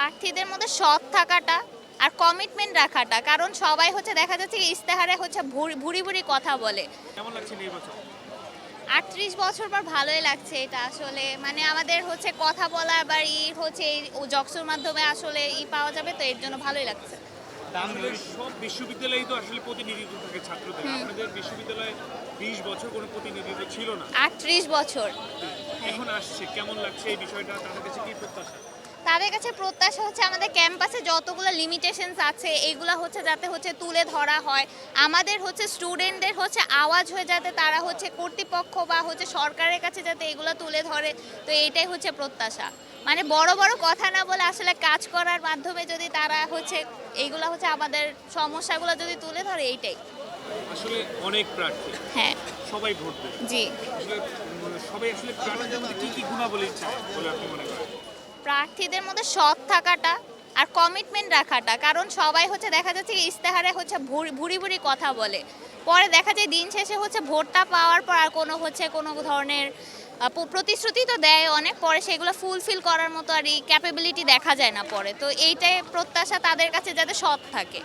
প্রার্থীদের মধ্যে সৎ থাকাটা আর কমিটমেন্ট রাখাটা, কারণ সবাই হচ্ছে দেখা যাচ্ছে কি ইস্তেহারে হচ্ছে ভুরি ভুরি কথা বলে। কেমন লাগছে নির্বাচন? 38 বছর পর ভালোই লাগছে এটা আসলে, মানে আমাদের হচ্ছে কথা বলা আবার হচ্ছে এই জকসুর মাধ্যমে আসলে পাওয়া যাবে, তো এর জন্য ভালোই লাগছে। আসলে সব বিশ্ববিদ্যালয়েই তো আসলে প্রতিনিধিত্ব থাকে ছাত্রদের। আপনাদের বিশ্ববিদ্যালয়ে 20 বছর কোনো প্রতিনিধিত্ব ছিল না। 38 বছর। এখন আসছে, কেমন লাগছে এই বিষয়টা? তাদের কাছে কি প্রত্যাশা? তাদের কাছে প্রত্যাশা হচ্ছে আমাদের ক্যাম্পাসে যতগুলো লিমিটেশনস আছে এগুলো হচ্ছে যাতে হচ্ছে তুলে ধরা হয়, আমাদের হচ্ছে স্টুডেন্টদের হচ্ছে আওয়াজ হয়ে যাতে তারা হচ্ছে কর্তৃপক্ষ বা হচ্ছে সরকারের কাছে যাতে এগুলো তুলে ধরে। তো এইটাই হচ্ছে প্রত্যাশা, মানে বড় বড় কথা না বলে আসলে কাজ করার মাধ্যমে যদি তারা হচ্ছে এইগুলো হচ্ছে আমাদের সমস্যাগুলো যদি তুলে ধরে, এইটাই। আসলে অনেক প্রার্থী, হ্যাঁ। সবাই ভোট দেবে। জি। আসলে সবাই আসলে প্রার্থীদের মধ্যে কি কি গুণাবলী চায় বলে আপনি মনে করেন? প্রার্থীদের মধ্যে সৎ থাকাটা আর কমিটমেন্ট রাখাটা, কারণ সবাই হচ্ছে দেখা যাচ্ছে কি ইস্তেহারে হচ্ছে ভুরি ভুরি কথা বলে, পরে দেখা যায় দিন শেষে হচ্ছে ভোটটা পাওয়ার পর আর কোনো ধরনের প্রতিশ্রুতি তো দেয় অনেক, পরে সেগুলো ফুলফিল করার মতো আর ক্যাপাবিলিটি দেখা যায় না পরে। তো এইটাই প্রত্যাশা তাদের কাছে যাতে সৎ থাকে।